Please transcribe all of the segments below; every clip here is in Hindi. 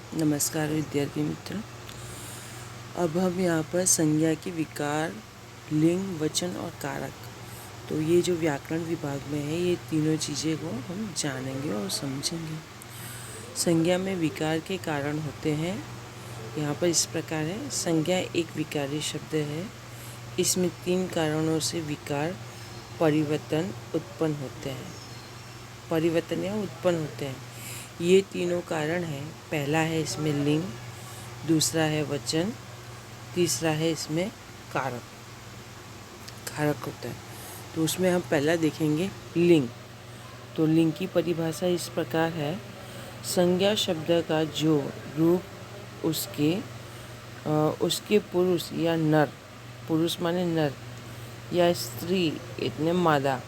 नमस्कार विद्यार्थी मित्रों। अब हम यहाँ पर संज्ञा के विकार, लिंग, वचन और कारक, तो ये जो व्याकरण विभाग में है ये तीनों चीज़ें को हम जानेंगे और समझेंगे। संज्ञा में विकार के कारण होते हैं, यहाँ पर इस प्रकार है। संज्ञा एक विकारी शब्द है। इसमें 3 कारणों से विकार परिवर्तन उत्पन्न होते हैं, परिवर्तन या उत्पन्न होते हैं। ये तीनों कारण हैं। पहला है इसमें लिंग, दूसरा है वचन, तीसरा है इसमें कारक, कारक होता है। तो उसमें हम पहला देखेंगे लिंग। तो लिंग की परिभाषा इस प्रकार है। संज्ञा शब्द का जो रूप उसके पुरुष या नर, पुरुष माने नर, या स्त्री इतने मादा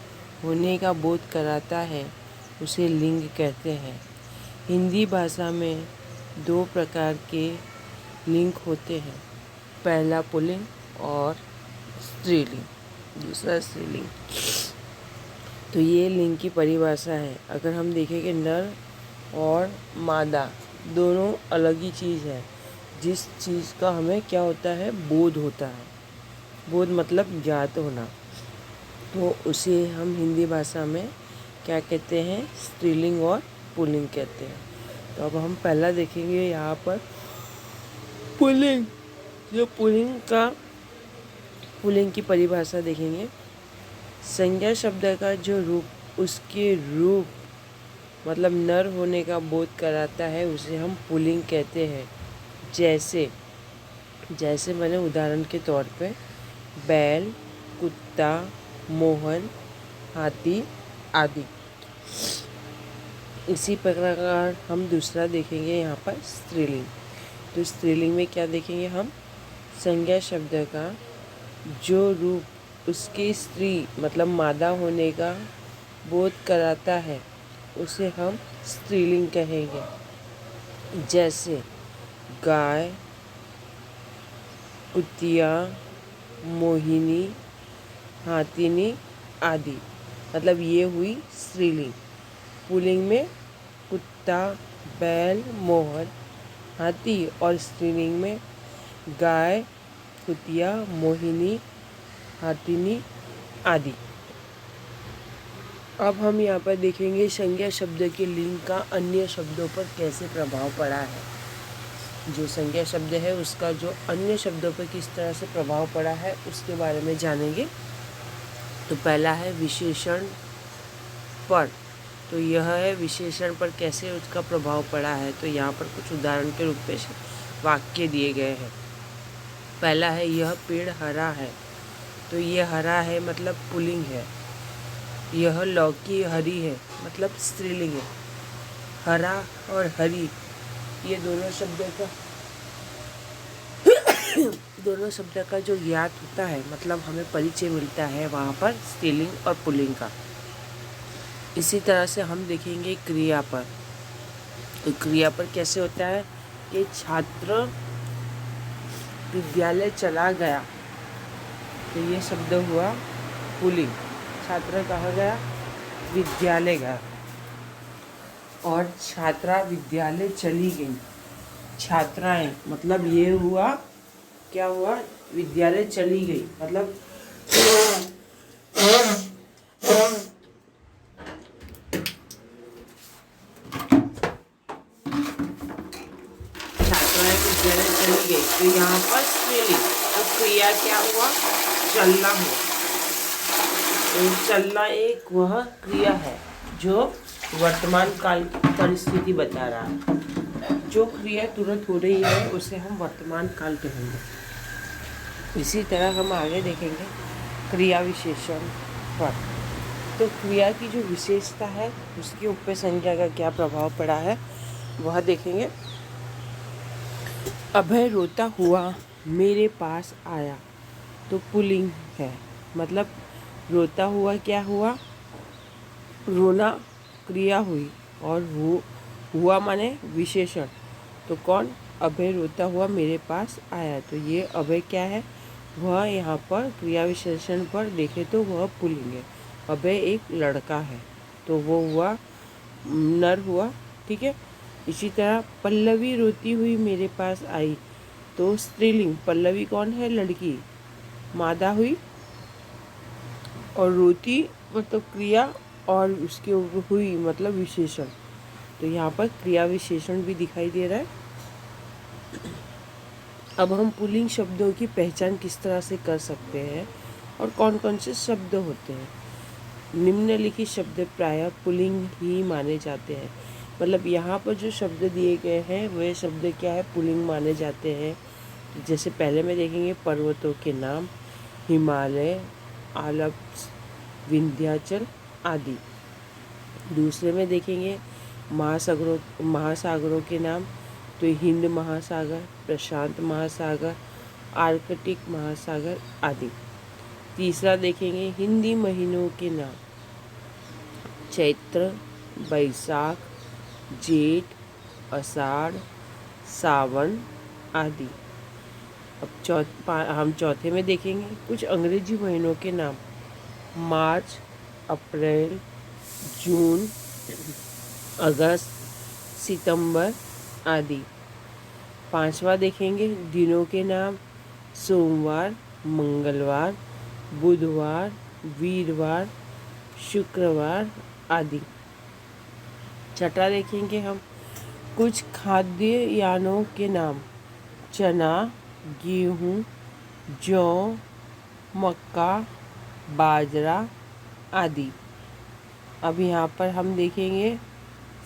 होने का बोध कराता है उसे लिंग कहते हैं। हिंदी भाषा में 2 प्रकार के लिंग होते हैं, पहला पुल्लिंग और स्त्रीलिंग, दूसरा स्त्रीलिंग। तो ये लिंग की परिभाषा है। अगर हम देखेंगे नर और मादा दोनों अलग ही चीज़ है। जिस चीज़ का हमें क्या होता है, बोध होता है। बोध मतलब ज्ञात होना, तो उसे हम हिंदी भाषा में क्या कहते हैं, स्त्रीलिंग और पुल्लिंग कहते हैं। तो अब हम पहला देखेंगे यहाँ पर पुल्लिंग। जो पुल्लिंग की परिभाषा देखेंगे। संज्ञा शब्द का जो रूप उसके रूप मतलब नर होने का बोध कराता है उसे हम पुल्लिंग कहते हैं। जैसे मैंने उदाहरण के तौर पे बैल, कुत्ता, मोहन, हाथी आदि। इसी प्रकार हम दूसरा देखेंगे यहाँ पर स्त्रीलिंग। तो स्त्रीलिंग में क्या देखेंगे हम, संज्ञा शब्द का जो रूप उसकी स्त्री मतलब मादा होने का बोध कराता है उसे हम स्त्रीलिंग कहेंगे। जैसे गाय, कुतिया, मोहिनी, हाथिनी आदि, मतलब ये हुई स्त्रीलिंग। पुल्लिंग में कुत्ता, बैल, मोहन, हाथी, और स्त्रीलिंग में गाय, कुतिया, मोहिनी, हाथिनी आदि। अब हम यहाँ पर देखेंगे संज्ञा शब्द के लिंग का अन्य शब्दों पर कैसे प्रभाव पड़ा है। जो संज्ञा शब्द है उसका जो अन्य शब्दों पर किस तरह से प्रभाव पड़ा है उसके बारे में जानेंगे। तो पहला है विशेषण पर। तो यह है विशेषण पर कैसे उसका प्रभाव पड़ा है। तो यहाँ पर कुछ उदाहरण के रूप में वाक्य दिए गए हैं। पहला है यह पेड़ हरा है। तो ये हरा है मतलब पुल्लिंग है। यह लौकी हरी है मतलब स्त्रीलिंग है। हरा और हरी ये दोनों शब्द का जो ज्ञात होता है मतलब हमें परिचय मिलता है वहाँ पर स्त्रीलिंग और पुल्लिंग का। इसी तरह से हम देखेंगे क्रिया पर। तो क्रिया पर कैसे होता है कि छात्र विद्यालय चला गया। तो ये शब्द हुआ पुल्लिंग। छात्र कहाँ गया, विद्यालय गया। और छात्रा विद्यालय चली गई। छात्राएं मतलब ये हुआ, क्या हुआ, विद्यालय चली गई मतलब छात्राएं विद्यालय चली गई। तो यहाँ पर स्त्रीलिंग। तो क्रिया क्या हुआ, चलना हुआ। तो चलना एक वह क्रिया है जो वर्तमान काल की परिस्थिति बता रहा है। जो क्रिया तुरंत हो रही है उसे हम वर्तमान काल कहेंगे। इसी तरह हम आगे देखेंगे क्रिया विशेषण पर। तो क्रिया की जो विशेषता है उसके ऊपर संज्ञा का क्या प्रभाव पड़ा है वह देखेंगे। अभय रोता हुआ मेरे पास आया। तो पुल्लिंग है मतलब रोता हुआ क्या हुआ, रोना क्रिया हुई और हुआ माने विशेषण। तो कौन, अभय रोता हुआ मेरे पास आया। तो ये अभय क्या है, वह यहाँ पर क्रिया विशेषण पर देखे तो वह पुल्लिंग है। अभय एक लड़का है तो वो हुआ नर हुआ, ठीक है। इसी तरह पल्लवी रोती हुई मेरे पास आई, तो स्त्रीलिंग। पल्लवी कौन है? लड़की, मादा हुई, और रोती मतलब क्रिया, और उसके ऊपर हुई मतलब विशेषण। तो यहाँ पर क्रिया विशेषण भी दिखाई दे रहा है। अब हम पुल्लिंग शब्दों की पहचान किस तरह से कर सकते हैं और कौन कौन से शब्द होते हैं। निम्नलिखित शब्द प्रायः पुल्लिंग ही माने जाते हैं। मतलब यहाँ पर जो शब्द दिए गए हैं वे शब्द क्या है? पुल्लिंग माने जाते हैं। जैसे पहले में देखेंगे पर्वतों के नाम, हिमालय, आल्प्स, विंध्याचल आदि। दूसरे में देखेंगे महासागरों के नाम, तो हिंद महासागर, प्रशांत महासागर, आर्कटिक महासागर आदि। तीसरा देखेंगे हिंदी महीनों के नाम, चैत्र, बैसाख, जेठ, आषाढ़, सावन आदि। अब हम चौथे में देखेंगे कुछ अंग्रेजी महीनों के नाम, मार्च, अप्रैल, जून, अगस्त, सितंबर आदि। पांचवा देखेंगे दिनों के नाम, सोमवार, मंगलवार, बुधवार, वीरवार, शुक्रवार आदि। छठा देखेंगे हम कुछ खाद्य यानों के नाम, चना, गेहूँ, जौ, मक्का, बाजरा आदि। अब यहाँ पर हम देखेंगे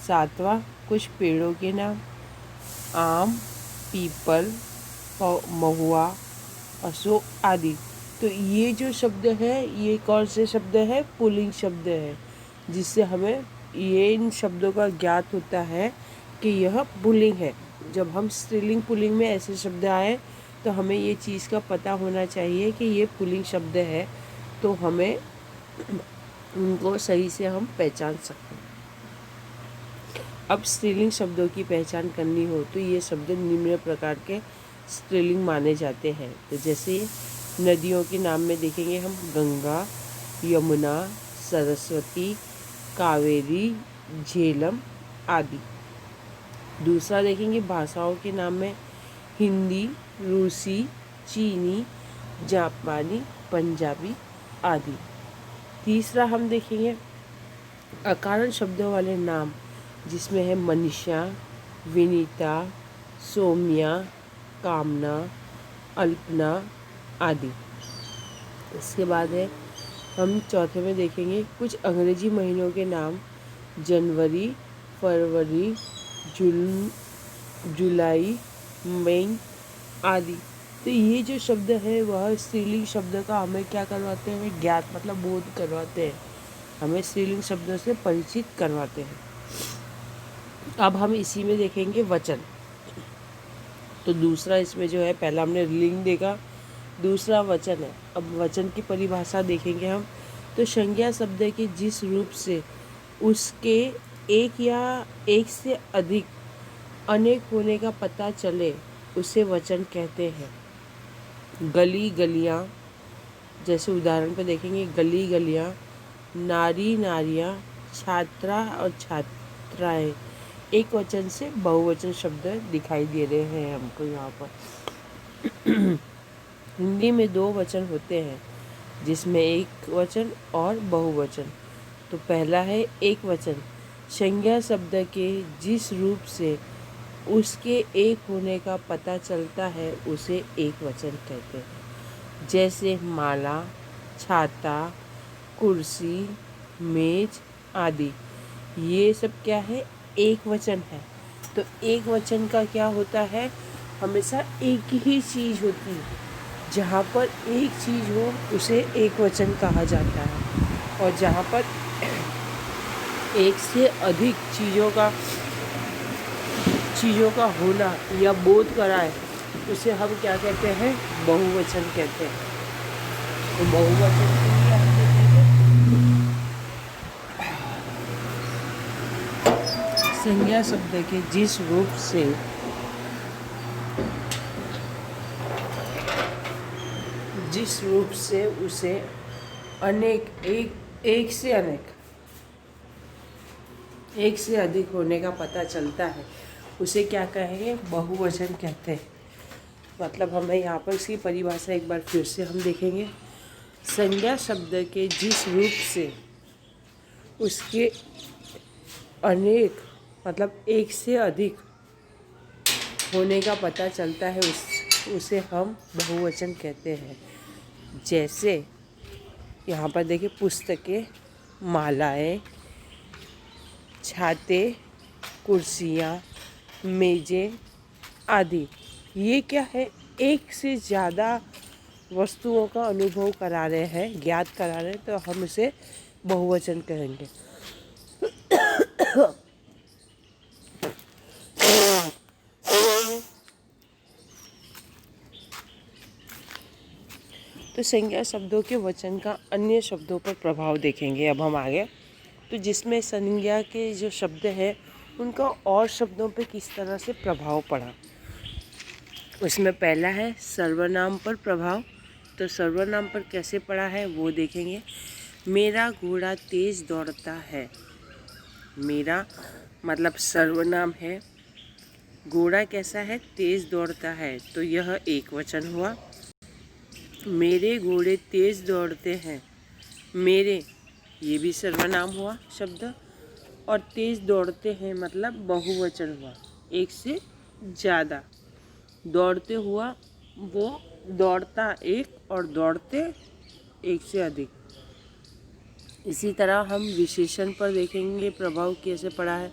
सातवां कुछ पेड़ों के नाम, आम, पीपल, महुआ, अशोक आदि। तो ये जो शब्द है ये कौन से शब्द है? पुल्लिंग शब्द है, जिससे हमें ये इन शब्दों का ज्ञात होता है कि यह पुल्लिंग है। जब हम स्त्रीलिंग पुल्लिंग में ऐसे शब्द आए तो हमें ये चीज़ का पता होना चाहिए कि ये पुल्लिंग शब्द है, तो हमें उनको सही से हम पहचान सकते हैं। अब स्त्रीलिंग शब्दों की पहचान करनी हो तो ये शब्द निम्न प्रकार के स्त्रीलिंग माने जाते हैं। तो जैसे नदियों के नाम में देखेंगे हम गंगा, यमुना, सरस्वती, कावेरी, झेलम आदि। दूसरा देखेंगे भाषाओं के नाम में हिंदी, रूसी, चीनी, जापानी, पंजाबी आदि। तीसरा हम देखेंगे अकारण शब्दों वाले नाम, जिसमें है मनीषा, विनीता, सौम्या, कामना, अल्पना आदि। इसके बाद है हम चौथे में देखेंगे कुछ अंग्रेजी महीनों के नाम, जनवरी, फरवरी, जुलाई, मई आदि। तो ये जो शब्द है वह स्त्रीलिंग शब्द का हमें क्या करवाते हैं? ज्ञात मतलब बोध करवाते हैं, हमें स्त्रीलिंग शब्दों से परिचित करवाते हैं। अब हम इसी में देखेंगे वचन। तो दूसरा इसमें जो है, पहला हमने लिंग देखा, दूसरा वचन है। अब वचन की परिभाषा देखेंगे हम। तो संज्ञा शब्द के जिस रूप से उसके एक या एक से अधिक अनेक होने का पता चले उसे वचन कहते हैं। गली गलियाँ, जैसे उदाहरण पे देखेंगे गली गलियाँ, नारी नारियाँ, छात्रा और छात्राएं। एक वचन से बहुवचन शब्द दिखाई दे रहे हैं हमको यहाँ पर। हिंदी में दो वचन होते हैं, जिसमें एक वचन और बहुवचन। तो पहला है एक वचन, संज्ञा शब्द के जिस रूप से उसके एक होने का पता चलता है उसे एक वचन कहते हैं। जैसे माला, छाता, कुर्सी, मेज आदि। ये सब क्या है? एक वचन है। तो एक वचन का क्या होता है? हमेशा एक ही चीज़ होती है। जहाँ पर एक चीज़ हो उसे एक वचन कहा जाता है, और जहाँ पर एक से अधिक चीज़ों का होना या बोध कराए उसे हम क्या कहते हैं? बहुवचन कहते हैं। तो बहुवचन के लिए हम देखेंगे संज्ञा शब्द के जिस रूप से उसे एक से अधिक होने का पता चलता है उसे क्या कहेंगे, बहुवचन कहते हैं। मतलब हमें यहाँ पर इसकी परिभाषा एक बार फिर से हम देखेंगे। संज्ञा शब्द के जिस रूप से उसके अनेक मतलब एक से अधिक होने का पता चलता है उसे हम बहुवचन कहते हैं। जैसे यहाँ पर देखिए, पुस्तकें, मालाएं, छाते, कुर्सियाँ, मेजें आदि। ये क्या है, एक से ज़्यादा वस्तुओं का अनुभव करा रहे हैं, ज्ञात करा रहे हैं, तो हम इसे बहुवचन कहेंगे। तो संज्ञा शब्दों के वचन का अन्य शब्दों पर प्रभाव देखेंगे अब हम आगे। तो जिसमें संज्ञा के जो शब्द हैं उनका और शब्दों पे किस तरह से प्रभाव पड़ा, उसमें पहला है सर्वनाम पर प्रभाव। तो सर्वनाम पर कैसे पड़ा है वो देखेंगे। मेरा घोड़ा तेज दौड़ता है। मेरा मतलब सर्वनाम है, घोड़ा कैसा है, तेज दौड़ता है, तो यह एक वचन हुआ। मेरे घोड़े तेज दौड़ते हैं। मेरे, ये भी सर्वनाम हुआ शब्द, और तेज दौड़ते हैं मतलब बहुवचन हुआ, एक से ज़्यादा। दौड़ते हुआ, वो दौड़ता एक और दौड़ते एक से अधिक। इसी तरह हम विशेषण पर देखेंगे प्रभाव कैसे पड़ा है।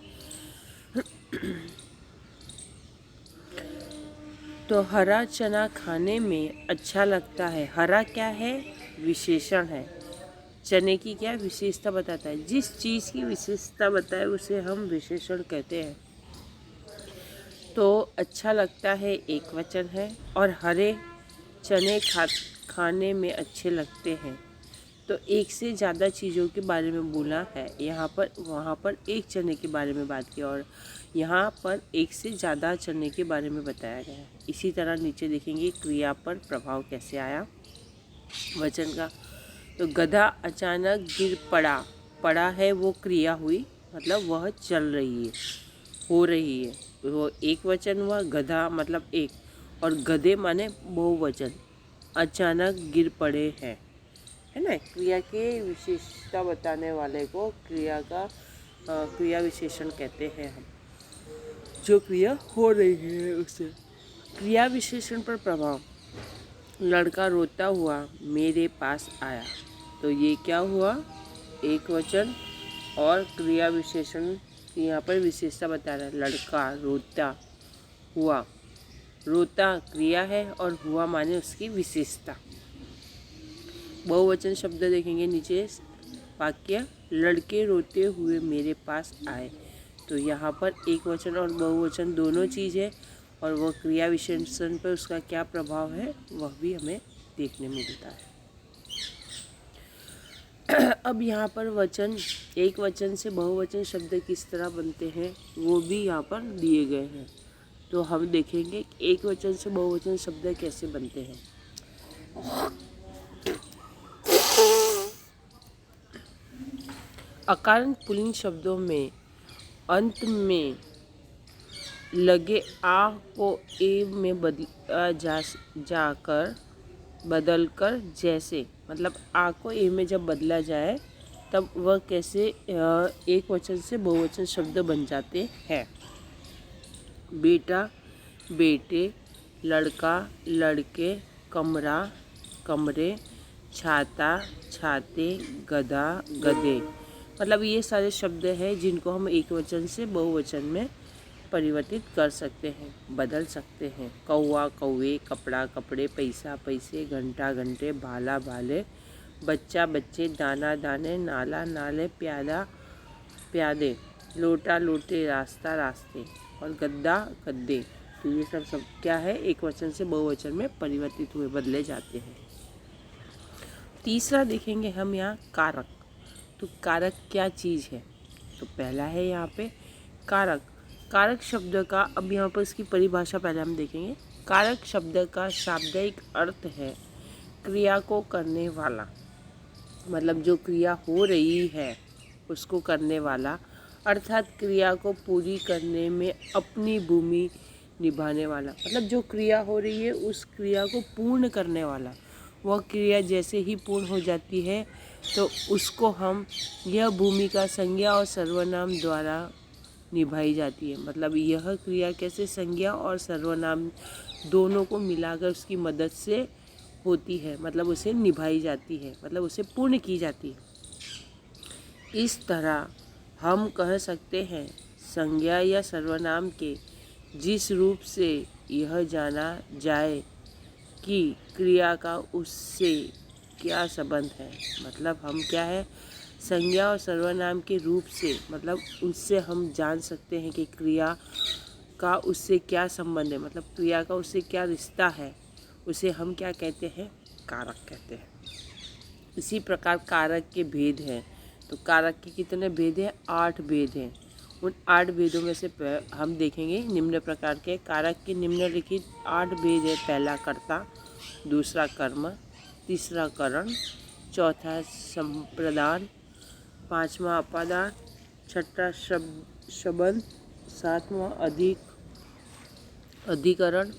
तो हरा चना खाने में अच्छा लगता है। हरा क्या है, विशेषण है। चने की क्या विशेषता बताता है, जिस चीज़ की विशेषता बताए उसे हम विशेषण कहते हैं। तो अच्छा लगता है एक वचन है, और हरे चने खाने में अच्छे लगते हैं, तो एक से ज़्यादा चीज़ों के बारे में बोला है यहाँ पर। वहाँ पर एक चने के बारे में बात की और यहाँ पर एक से ज़्यादा चने के बारे में बताया गया है। इसी तरह नीचे देखेंगे क्रिया पर प्रभाव कैसे आया वचन का। तो गधा अचानक गिर पड़ा। पड़ा है वो क्रिया हुई, मतलब वह चल रही है, हो रही है, वो एक वचन हुआ। गधा मतलब एक, और गधे माने बहुवचन। अचानक गिर पड़े हैं, है ना। क्रिया के विशेषता बताने वाले को क्रिया का क्रिया विशेषण कहते हैं हम, जो क्रिया हो रही है उसे। क्रिया विशेषण पर प्रभाव। लड़का रोता हुआ मेरे पास आया, तो ये क्या हुआ, एक वचन, और क्रिया विशेषण की यहाँ पर विशेषता बता रहा है। लड़का रोता हुआ, रोता क्रिया है और हुआ माने उसकी विशेषता। बहुवचन शब्द देखेंगे नीचे वाक्य, लड़के रोते हुए मेरे पास आए, तो यहाँ पर एक वचन और बहुवचन दोनों चीज़ है, और वह क्रिया विशेषण पर उसका क्या प्रभाव है वह भी हमें देखने मिलता है। अब यहाँ पर वचन, एक वचन से बहुवचन शब्द किस तरह बनते हैं वो भी यहाँ पर दिए गए हैं। तो हम देखेंगे एक वचन से बहुवचन शब्द कैसे बनते हैं। अकारण पुल्लिंग शब्दों में अंत में लगे आ को ए में बदलकर जैसे, मतलब आ को ए में जब बदला जाए तब वह कैसे एक वचन से बहुवचन शब्द बन जाते हैं। बेटा, बेटे, लड़का, लड़के, कमरा, कमरे, छाता, छाते, गधा, गधे, मतलब ये सारे शब्द हैं जिनको हम एक वचन से बहुवचन में परिवर्तित कर सकते हैं, बदल सकते हैं। कौवा, कौवे, कपड़ा, कपड़े, पैसा, पैसे, घंटा, घंटे, भाला, भाले, बच्चा, बच्चे, दाना, दाने, नाला, नाले, प्यादा, प्यादे, लोटा, लोटे, रास्ता, रास्ते, और गद्दा, गद्दे। तो ये सब क्या है, एक वचन से बहुवचन में परिवर्तित हुए, बदले जाते हैं। तीसरा देखेंगे हम यहाँ कारक। तो कारक क्या चीज़ है, तो पहला है यहाँ पे कारक। कारक शब्द का, अब यहाँ पर इसकी परिभाषा पहले हम देखेंगे। कारक शब्द का शाब्दिक अर्थ है क्रिया को करने वाला, मतलब जो क्रिया हो रही है उसको करने वाला। अर्थात क्रिया को पूरी करने में अपनी भूमि निभाने वाला। मतलब जो क्रिया हो रही है उस क्रिया को पूर्ण करने वाला। वह क्रिया जैसे ही पूर्ण हो जाती है तो उसको हम यह भूमिका संज्ञा और सर्वनाम द्वारा निभाई जाती है। मतलब यह क्रिया कैसे संज्ञा और सर्वनाम दोनों को मिलाकर उसकी मदद से होती है, मतलब उसे निभाई जाती है, मतलब उसे पूर्ण की जाती है। इस तरह हम कह सकते हैं संज्ञा या सर्वनाम के जिस रूप से यह जाना जाए कि क्रिया का उससे क्या संबंध है। मतलब हम क्या है, संज्ञा और सर्वनाम के रूप से, मतलब उससे हम जान सकते हैं कि क्रिया का उससे क्या संबंध है, मतलब क्रिया का उससे क्या रिश्ता है। उसे हम क्या कहते हैं, कारक कहते हैं। इसी प्रकार कारक के भेद हैं। तो कारक के कितने भेद हैं, 8 भेद हैं। उन 8 भेदों में से हम देखेंगे निम्न प्रकार के कारक के निम्नलिखित 8 भेद है। पहला कर्ता, दूसरा कर्म, तीसरा करण, चौथा संप्रदान, पांचवा अपादान, छठा शब्द, सातवां अधिकरण,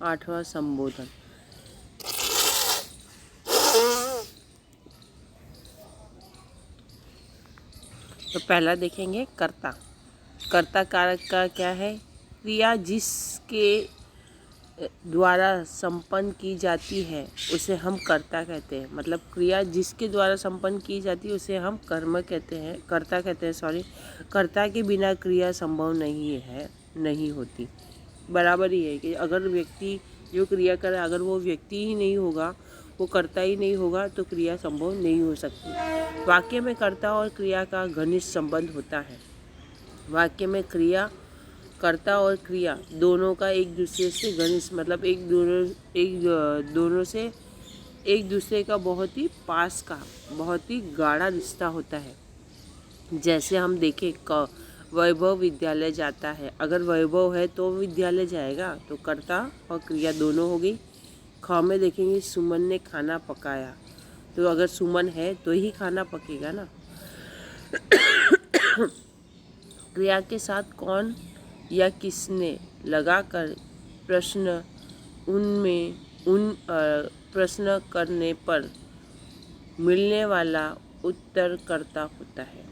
आठवां संबोधन। तो पहला देखेंगे कर्ता। कर्ता कारक का क्या है, क्रिया जिसके द्वारा संपन्न की जाती है उसे हम कर्ता कहते हैं। मतलब क्रिया जिसके द्वारा संपन्न की जाती है उसे हम कर्म कहते हैं, कर्ता कहते हैं, सॉरी। कर्ता के बिना क्रिया संभव नहीं होती। बराबर ही है कि अगर व्यक्ति जो क्रिया करे, अगर वो व्यक्ति ही नहीं होगा, वो कर्ता ही नहीं होगा, तो क्रिया संभव नहीं हो सकती। वाक्य में कर्ता और क्रिया का घनिष्ठ संबंध होता है। वाक्य में क्रिया, कर्ता और क्रिया दोनों का एक दूसरे से घनिष्ठ, मतलब दोनों से एक दूसरे का बहुत ही पास का, बहुत ही गाढ़ा रिश्ता होता है। जैसे हम देखें, वैभव विद्यालय जाता है, अगर वैभव है तो विद्यालय जाएगा, तो कर्ता और क्रिया दोनों हो गई। ख में देखेंगे, सुमन ने खाना पकाया, तो अगर सुमन है तो ही खाना पकेगा ना। क्रिया के साथ कौन या किसने लगाकर प्रश्न करने पर मिलने वाला उत्तर कर्ता होता है।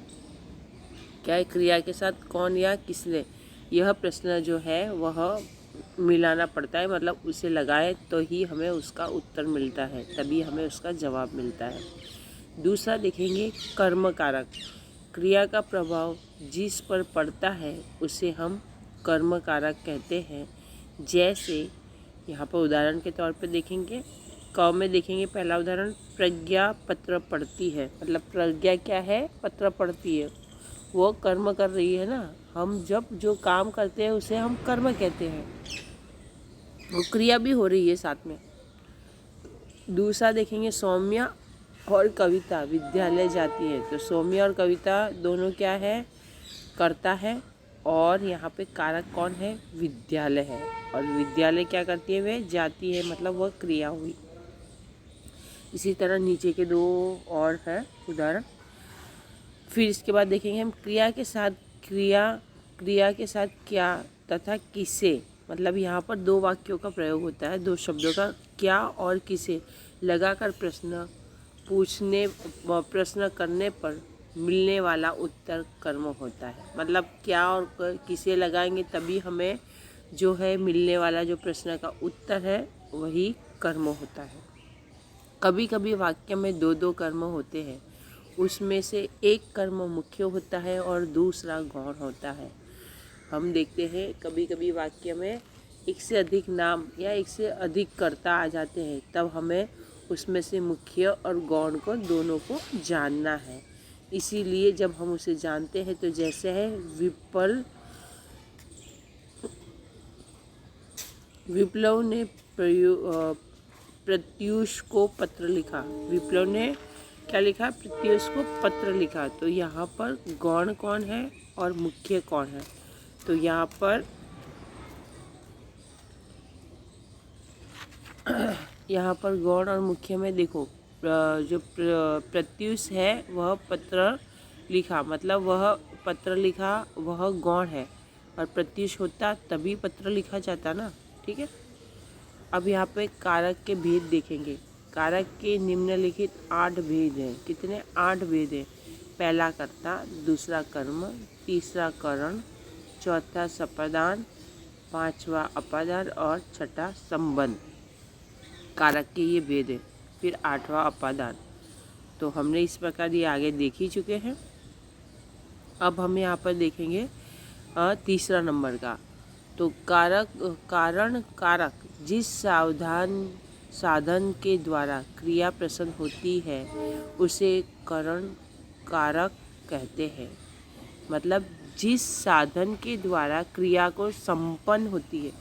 क्या है, क्रिया के साथ कौन या किसने, यह प्रश्न जो है वह मिलाना पड़ता है, मतलब उसे लगाए तो ही हमें उसका उत्तर मिलता है, तभी हमें उसका जवाब मिलता है। दूसरा देखेंगे कर्म कारक। क्रिया का प्रभाव जिस पर पड़ता है उसे हम कर्म कारक कहते हैं। जैसे यहाँ पर उदाहरण के तौर पे देखेंगे, क में देखेंगे पहला उदाहरण, प्रज्ञा पत्र पढ़ती है। मतलब प्रज्ञा क्या है, पत्र पढ़ती है, वो कर्म कर रही है ना। हम जब जो काम करते हैं उसे हम कर्म कहते हैं, वो क्रिया भी हो रही है साथ में। दूसरा देखेंगे, सौम्या और कविता विद्यालय जाती है। तो सौम्या और कविता दोनों क्या है, करता है, और यहाँ पे कारक कौन है, विद्यालय है। और विद्यालय क्या करती है, वह जाती है, मतलब वह क्रिया हुई। इसी तरह नीचे के 2 और है उदाहरण। फिर इसके बाद देखेंगे हम क्रिया के साथ क्या तथा किसे। मतलब यहाँ पर 2 वाक्यों का प्रयोग होता है, 2 शब्दों का, क्या और किसे लगाकर प्रश्न करने पर मिलने वाला उत्तर कर्म होता है। मतलब क्या और किसे लगाएंगे तभी हमें जो है मिलने वाला जो प्रश्न का उत्तर है वही कर्म होता है। कभी कभी वाक्य में 2 कर्म होते हैं, उसमें से एक कर्म मुख्य होता है और दूसरा गौण होता है। हम देखते हैं कभी कभी वाक्य में एक से अधिक नाम या एक से अधिक कर्ता आ जाते हैं, तब हमें उसमें से मुख्य और गौण को दोनों को जानना है। इसीलिए जब हम उसे जानते हैं तो जैसे है, विप्लव ने प्रत्यूष को पत्र लिखा। विप्लव ने क्या लिखा, प्रत्यूष को पत्र लिखा। तो यहाँ पर गौण कौन है और मुख्य कौन है, तो यहाँ पर गौण और मुख्य में देखो, जो प्रत्यूष है वह पत्र लिखा, मतलब वह पत्र लिखा वह गौण है, और प्रत्युष होता तभी पत्र लिखा जाता ना। ठीक है, अब यहाँ पे कारक के भेद देखेंगे। कारक के निम्नलिखित 8 भेद हैं। कितने? 8 भेद हैं। पहला कर्ता, दूसरा कर्म, तीसरा करण, चौथा सपादान, पांचवा अपादान और छठा संबंध। कारक के ये भेद है। फिर 8वां अपादान। तो हमने इस प्रकार ये आगे देख ही चुके हैं। अब हम यहाँ पर देखेंगे तीसरा नंबर का। तो कारक, कारण कारक जिस साधन के द्वारा क्रिया प्रसन्न होती है उसे करण कारक कहते हैं। मतलब जिस साधन के द्वारा क्रिया को संपन्न होती है,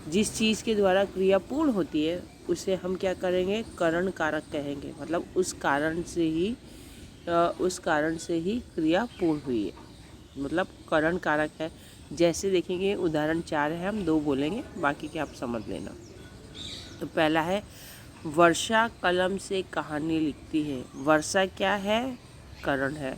जिस चीज़ के द्वारा क्रिया पूर्ण होती है उसे हम क्या करेंगे? करण कारक कहेंगे। मतलब उस कारण से ही क्रिया पूर्ण हुई है, मतलब करण कारक है। जैसे देखेंगे उदाहरण 4 है, हम 2 बोलेंगे, बाकी के आप समझ लेना। तो पहला है, वर्षा कलम से कहानी लिखती है। वर्षा क्या है? करण है।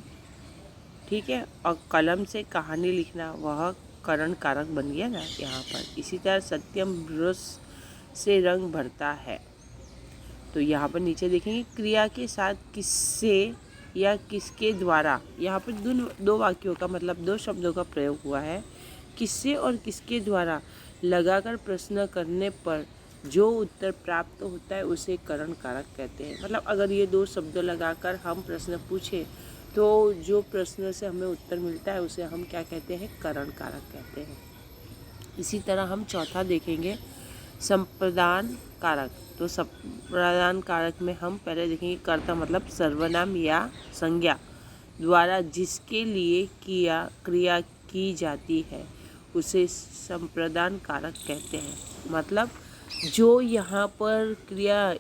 ठीक है, और कलम से कहानी लिखना वह करण कारक बन गया ना यहाँ पर। इसी तरह सत्यम ब्रश से रंग भरता है। तो यहाँ पर नीचे देखेंगे क्रिया के साथ किससे या किसके द्वारा। यहाँ पर दो वाक्यों का मतलब 2 शब्दों का प्रयोग हुआ है। किससे और किसके द्वारा लगाकर प्रश्न करने पर जो उत्तर प्राप्त होता है उसे करण कारक कहते हैं। मतलब अगर ये 2 शब्द लगाकर हम प्रश्न पूछें तो जो प्रश्न से हमें उत्तर मिलता है उसे हम क्या कहते हैं? करण कारक कहते हैं। इसी तरह हम चौथा देखेंगे संप्रदान कारक। तो संप्रदान कारक में हम पहले देखेंगे कर्ता मतलब सर्वनाम या संज्ञा द्वारा जिसके लिए क्रिया की जाती है उसे संप्रदान कारक कहते हैं। मतलब जो यहाँ पर क्रिया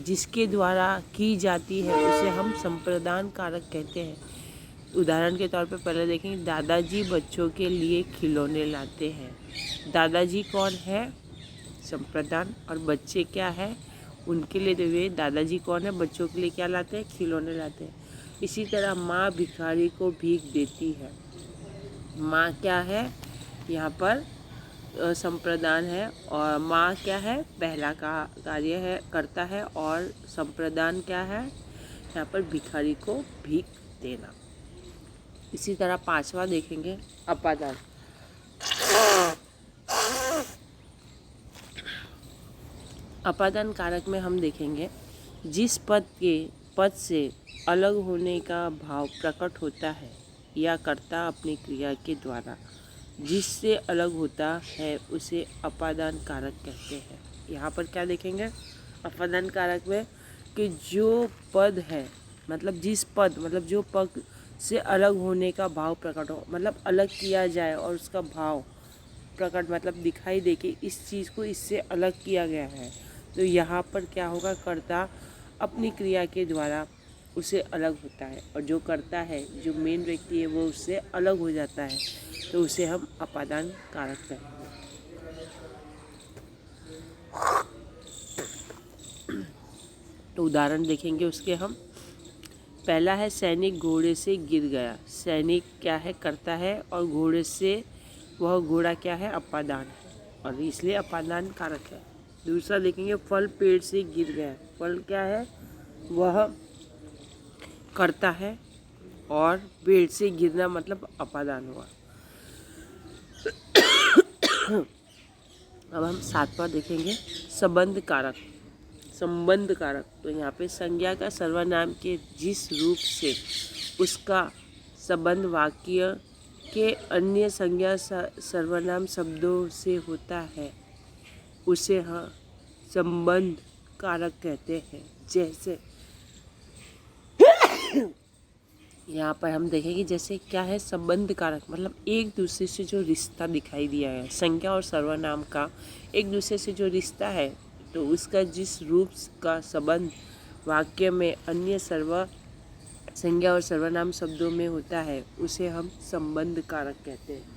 जिसके द्वारा की जाती है उसे हम संप्रदान कारक कहते हैं। उदाहरण के तौर पे पहले देखेंगे दादाजी बच्चों के लिए खिलौने लाते हैं। दादाजी कौन है? संप्रदान। और बच्चे क्या है? उनके लिए। तो वे दादाजी कौन है? बच्चों के लिए क्या लाते हैं? खिलौने लाते हैं। इसी तरह माँ भिखारी को भीख देती है। माँ क्या है? यहाँ पर संप्रदान है। और माँ क्या है? पहला का कार्य है, करता है। और संप्रदान क्या है? यहाँ पर भिखारी को भीख देना। इसी तरह 5वां देखेंगे अपादान। अपादान कारक में हम देखेंगे जिस पद से अलग होने का भाव प्रकट होता है या कर्ता अपनी क्रिया के द्वारा जिससे अलग होता है उसे अपादान कारक कहते हैं। यहाँ पर क्या देखेंगे अपादान कारक में कि जो पद है, मतलब जिस पद, मतलब जो पद से अलग होने का भाव प्रकट हो, मतलब अलग किया जाए और उसका भाव प्रकट मतलब दिखाई दे कि इस चीज़ को इससे अलग किया गया है। तो यहाँ पर क्या होगा? कर्ता अपनी क्रिया के द्वारा उसे अलग होता है, और जो करता है, जो मेन व्यक्ति है, वो उससे अलग हो जाता है, तो उसे हम अपादान कारक कहेंगे। तो उदाहरण देखेंगे उसके हम। पहला है सैनिक घोड़े से गिर गया। सैनिक क्या है? करता है, और घोड़े से, वह घोड़ा क्या है? अपादान है, और इसलिए अपादान कारक है। दूसरा देखेंगे फल पेड़ से गिर गया। फल क्या है? वह करता है, और पेड़ से गिरना मतलब अपादान हुआ। अब हम 7वां देखेंगे संबंध कारक। संबंध कारक, तो यहाँ पे संज्ञा का सर्वनाम के जिस रूप से उसका संबंध वाक्य के अन्य संज्ञा सर्वनाम शब्दों से होता है उसे हम संबंध कारक कहते हैं। जैसे यहाँ पर हम देखेंगे जैसे क्या है संबंध कारक, मतलब एक दूसरे से जो रिश्ता दिखाई दिया है, संज्ञा और सर्वनाम का एक दूसरे से जो रिश्ता है, तो उसका जिस रूप का संबंध वाक्य में अन्य संज्ञा और सर्वनाम शब्दों में होता है उसे हम संबंध कारक कहते हैं।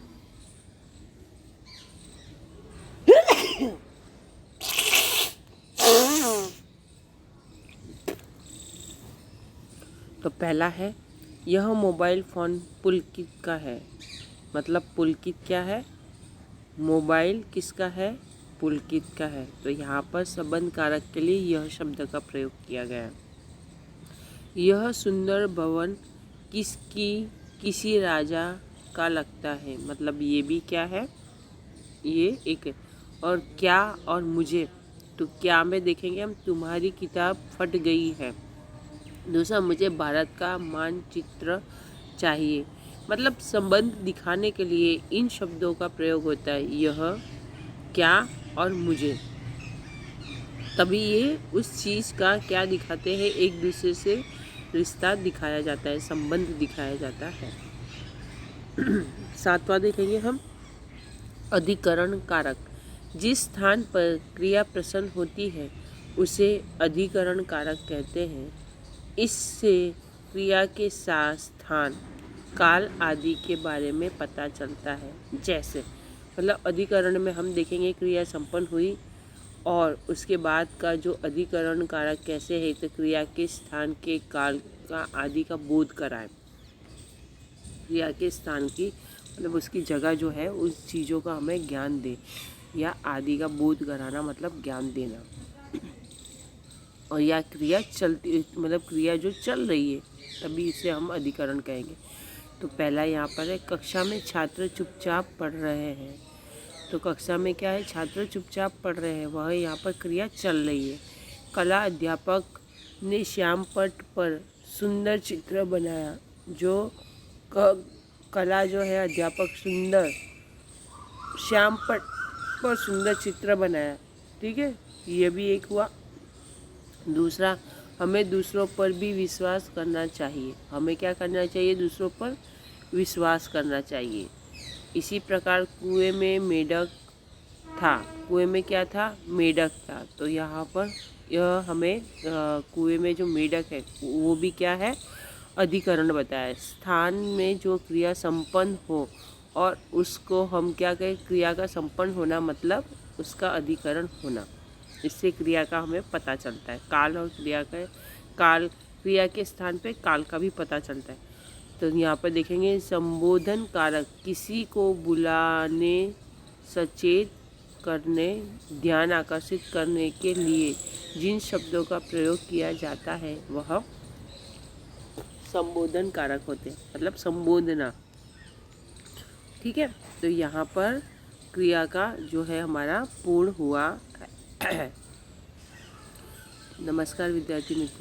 तो पहला है यह मोबाइल फ़ोन पुलकित का है। मतलब पुलकित क्या है? मोबाइल किसका है? पुलकित का है। तो यहाँ पर संबंध कारक के लिए यह शब्द का प्रयोग किया गया है। यह सुंदर भवन किसी राजा का लगता है। मतलब ये भी क्या है? ये एक। और क्या और मुझे, तो क्या में देखेंगे हम, तुम्हारी किताब फट गई है। दूसरा, मुझे भारत का मानचित्र चाहिए। मतलब संबंध दिखाने के लिए इन शब्दों का प्रयोग होता है, यह, क्या और मुझे। तभी ये उस चीज़ का क्या दिखाते हैं, एक दूसरे से रिश्ता दिखाया जाता है, संबंध दिखाया जाता है। 7वां देखेंगे हम, अधिकरण कारक। जिस स्थान पर क्रिया प्रसन्न होती है उसे अधिकरण कारक कहते हैं। इससे क्रिया के साथ स्थान, काल आदि के बारे में पता चलता है। जैसे मतलब अधिकरण में हम देखेंगे क्रिया संपन्न हुई और उसके बाद का जो अधिकरण कारक कैसे है, तो क्रिया के स्थान के, काल का, आदि का बोध कराए। क्रिया के स्थान की मतलब उसकी जगह जो है उस चीज़ों का हमें ज्ञान दे, या आदि का बोध कराना मतलब ज्ञान देना। और या क्रिया चलती, मतलब क्रिया जो चल रही है तभी इसे हम अधिकरण कहेंगे। तो पहला यहाँ पर है, कक्षा में छात्र चुपचाप पढ़ रहे हैं। तो कक्षा में क्या है? छात्र चुपचाप पढ़ रहे हैं, वह यहाँ पर क्रिया चल रही है। कला अध्यापक ने श्याम पट पर सुंदर चित्र बनाया। जो कला जो है, अध्यापक सुंदर श्याम पट पर सुंदर चित्र बनाया। ठीक है, ये भी एक हुआ। दूसरा, हमें दूसरों पर भी विश्वास करना चाहिए। हमें क्या करना चाहिए? दूसरों पर विश्वास करना चाहिए। इसी प्रकार कुएं में मेढक था। कुएं में क्या था? मेढक था। तो यहाँ पर यह हमें कुएं में जो मेढक है वो भी क्या है? अधिकरण बताया। स्थान में जो क्रिया संपन्न हो और उसको हम क्या कहें? क्रिया का संपन्न होना मतलब उसका अधिकरण होना। इससे क्रिया का हमें पता चलता है। काल और क्रिया का, काल क्रिया के स्थान पे काल का भी पता चलता है। तो यहाँ पर देखेंगे, संबोधन कारक किसी को बुलाने, सचेत करने, ध्यान आकर्षित करने के लिए जिन शब्दों का प्रयोग किया जाता है वह संबोधन कारक होते हैं। मतलब संबोधना। ठीक है, तो यहाँ पर क्रिया का जो है हमारा पूर्ण हुआ। नमस्कार विद्यार्थी मित्रों।